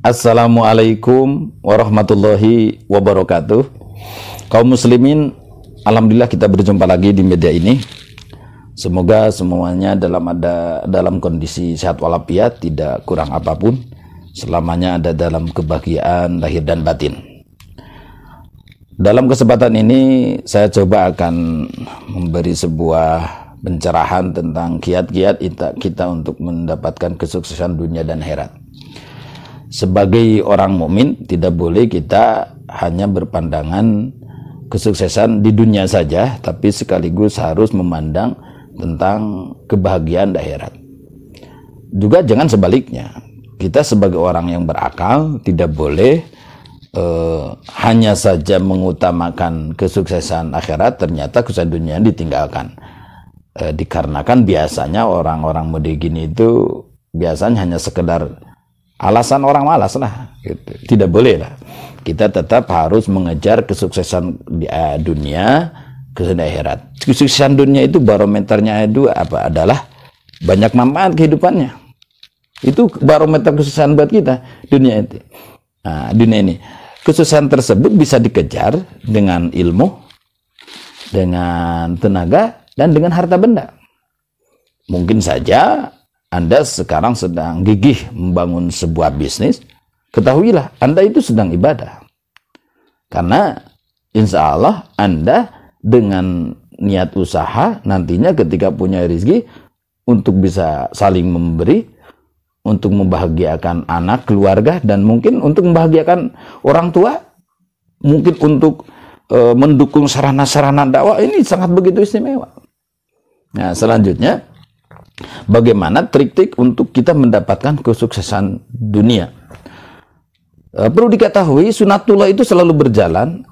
Assalamualaikum warahmatullahi wabarakatuh. Kaum muslimin, alhamdulillah kita berjumpa lagi di media ini. Semoga semuanya dalam kondisi sehat walafiat, tidak kurang apapun. Selamanya ada dalam kebahagiaan lahir dan batin. Dalam kesempatan ini saya coba akan memberi sebuah pencerahan tentang kiat-kiat kita untuk mendapatkan kesuksesan dunia dan akhirat. Sebagai orang mukmin tidak boleh kita hanya berpandangan kesuksesan di dunia saja, tapi sekaligus harus memandang tentang kebahagiaan di akhirat. Juga jangan sebaliknya. Kita sebagai orang yang berakal tidak boleh hanya saja mengutamakan kesuksesan akhirat, ternyata kesuksesan dunia ditinggalkan. Dikarenakan biasanya orang-orang mode gini itu biasanya hanya sekedar alasan orang malas lah, gitu. Tidak boleh lah. Kita tetap harus mengejar kesuksesan di dunia, kesuksesan di akhirat. Kesuksesan dunia itu barometernya adalah banyak manfaat kehidupannya. Itu barometer kesuksesan buat kita dunia itu. Nah, dunia ini kesuksesan tersebut bisa dikejar dengan ilmu, dengan tenaga, dan dengan harta benda. Mungkin saja Anda sekarang sedang gigih membangun sebuah bisnis, ketahuilah Anda itu sedang ibadah. Karena insya Allah Anda dengan niat usaha nantinya ketika punya rezeki untuk bisa saling memberi, untuk membahagiakan anak, keluarga, dan mungkin untuk membahagiakan orang tua, mungkin untuk mendukung sarana-sarana dakwah, ini sangat begitu istimewa. Nah, selanjutnya bagaimana trik-trik untuk kita mendapatkan kesuksesan dunia? Perlu diketahui sunatullah itu selalu berjalan.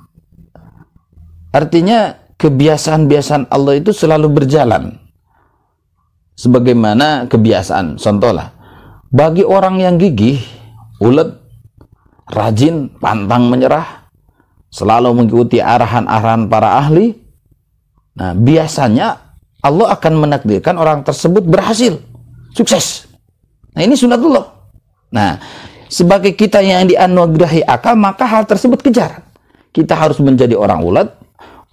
Artinya kebiasaan-kebiasaan Allah itu selalu berjalan sebagaimana kebiasaan. Contohlah, bagi orang yang gigih, ulet, rajin, pantang menyerah, selalu mengikuti arahan-arahan para ahli, nah biasanya Allah akan menakdirkan orang tersebut berhasil, sukses. Nah, ini sunatullah. Nah, sebagai kita yang dianugerahi akal, maka hal tersebut kejar. Kita harus menjadi orang ulet,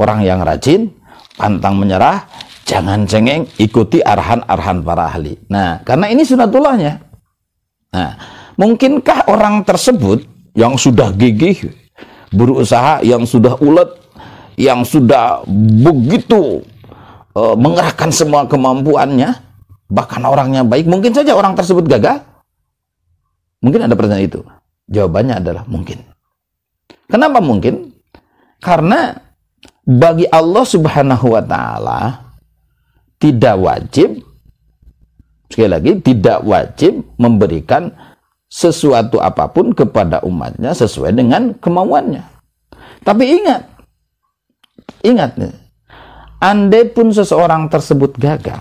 orang yang rajin, pantang menyerah, jangan cengeng, ikuti arahan-arahan para ahli. Nah, karena ini sunatullahnya. Nah, mungkinkah orang tersebut yang sudah gigih, berusaha, yang sudah ulet, yang sudah begitu mengerahkan semua kemampuannya, bahkan orangnya baik, mungkin saja orang tersebut gagal? Mungkin ada pertanyaan itu. Jawabannya adalah mungkin. Kenapa mungkin? Karena bagi Allah Subhanahu wa Ta'ala tidak wajib, sekali lagi, tidak wajib memberikan sesuatu apapun kepada umatnya sesuai dengan kemauannya. Tapi ingat nih, andai pun seseorang tersebut gagal,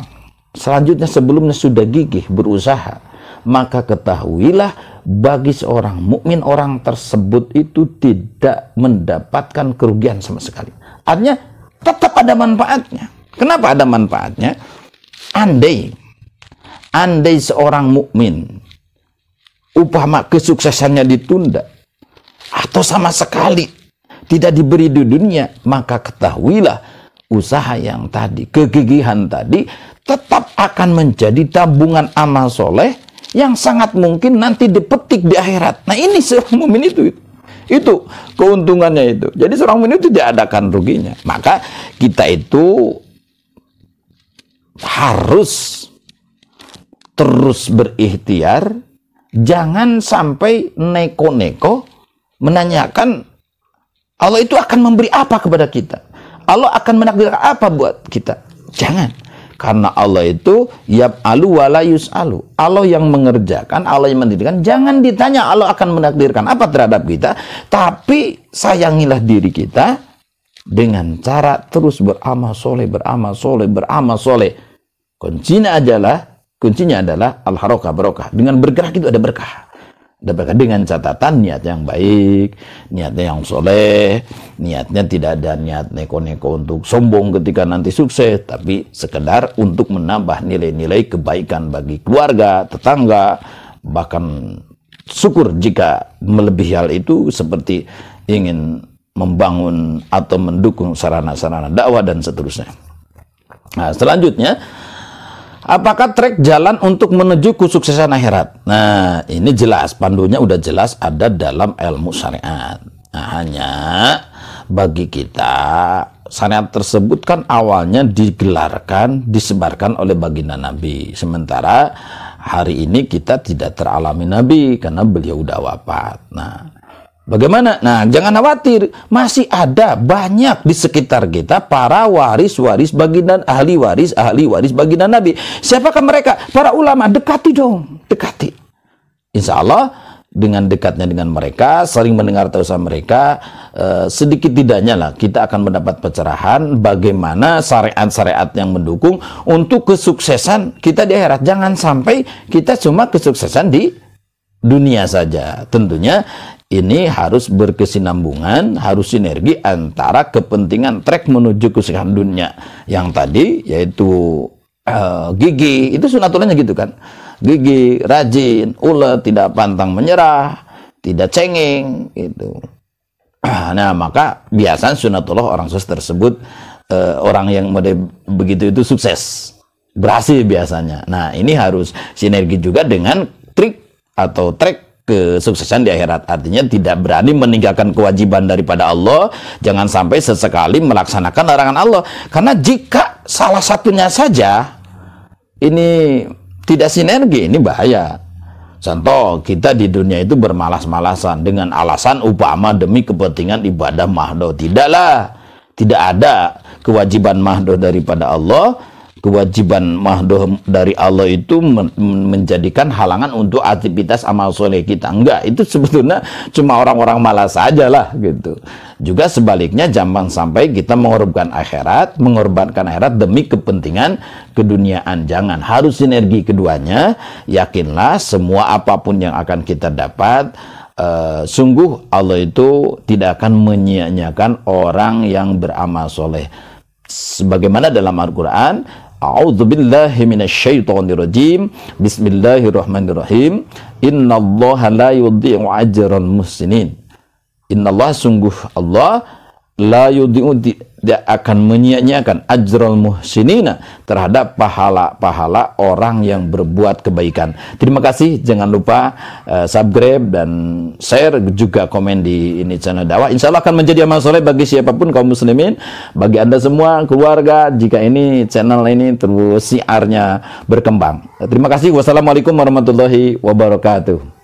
selanjutnya sebelumnya sudah gigih berusaha, maka ketahuilah bagi seorang mukmin orang tersebut itu tidak mendapatkan kerugian sama sekali. Artinya tetap ada manfaatnya. Kenapa ada manfaatnya? Andai seorang mukmin upama kesuksesannya ditunda atau sama sekali tidak diberi di dunia, maka ketahuilah usaha yang tadi, kegigihan tadi tetap akan menjadi tabungan amal soleh yang sangat mungkin nanti dipetik di akhirat. Nah, ini seorang mukmin itu keuntungannya itu. Jadi seorang mukmin itu tidak adakan ruginya. Maka kita itu harus terus berikhtiar, jangan sampai neko-neko menanyakan Allah itu akan memberi apa kepada kita, Allah akan menakdirkan apa buat kita. Jangan. Karena Allah itu yaf'alu wa la yus'alu. Allah yang mengerjakan, Allah yang mendirikan. Jangan ditanya Allah akan menakdirkan apa terhadap kita, tapi sayangilah diri kita dengan cara terus beramal soleh, beramal soleh, beramal soleh. Kuncinya adalah al-harakah barokah. Dengan bergerak itu ada berkah. Dengan catatan niat yang baik, niatnya yang soleh, niatnya tidak ada niat neko-neko untuk sombong ketika nanti sukses, tapi sekedar untuk menambah nilai-nilai kebaikan bagi keluarga, tetangga, bahkan syukur jika melebihi hal itu seperti ingin membangun atau mendukung sarana-sarana dakwah dan seterusnya. Nah, selanjutnya, apakah trek jalan untuk menuju kesuksesan akhirat? Nah, ini jelas, pandunya udah jelas ada dalam ilmu syariat. Nah, hanya bagi kita, syariat tersebut kan awalnya digelarkan, disebarkan oleh baginda Nabi. Sementara hari ini kita tidak teralami Nabi karena beliau udah wafat. Nah, bagaimana? Nah, jangan khawatir, masih ada banyak di sekitar kita para waris-waris baginda, ahli waris baginda Nabi. Siapakah mereka? Para ulama. Dekati dong, dekati. Insya Allah dengan dekatnya dengan mereka, sering mendengar terusan mereka, sedikit tidaknya lah kita akan mendapat pencerahan bagaimana syariat-syariat yang mendukung untuk kesuksesan kita di akhirat. Jangan sampai kita cuma kesuksesan di dunia saja. Tentunya ini harus berkesinambungan, harus sinergi antara kepentingan trek menuju kesuksesan dunia yang tadi, yaitu gigi, itu sunatullahnya gitu kan. Gigi, rajin, ulet, tidak pantang menyerah, tidak cengeng, gitu. Nah, maka biasanya sunatullah orang sukses tersebut, orang yang begitu itu sukses, berhasil biasanya. Nah, ini harus sinergi juga dengan trik atau trek kesuksesan di akhirat. Artinya tidak berani meninggalkan kewajiban daripada Allah, jangan sampai sesekali melaksanakan larangan Allah. Karena jika salah satunya saja ini tidak sinergi, ini bahaya. Contoh, kita di dunia itu bermalas-malasan dengan alasan upama demi kepentingan ibadah mahdoh. Tidaklah, tidak ada kewajiban mahdoh daripada Allah. Kewajiban mahdoh dari Allah itu menjadikan halangan untuk aktivitas amal soleh kita. Enggak, itu sebetulnya cuma orang-orang malas saja lah gitu. Juga sebaliknya, jangan sampai kita mengorbankan akhirat demi kepentingan keduniaan. Jangan, harus sinergi keduanya. Yakinlah semua apapun yang akan kita dapat, sungguh Allah itu tidak akan menyia-nyiakan orang yang beramal soleh. Sebagaimana dalam Al-Quran, A'udzubillahi minasyaitonirrajim. Bismillahirrahmanirrahim. Innallaha la yudhi'u ajral muhsinin. Innallaha, sungguh Allah, la yudhi'u, tidak akan menyia-nyiakan ajral muhsinina, terhadap pahala-pahala orang yang berbuat kebaikan. Terima kasih, jangan lupa subscribe dan share, juga komen di ini channel dakwah. Insya Allah akan menjadi amal soleh bagi siapapun kaum muslimin, bagi Anda semua keluarga, jika ini channel ini terus siarnya berkembang. Terima kasih. Wassalamualaikum warahmatullahi wabarakatuh.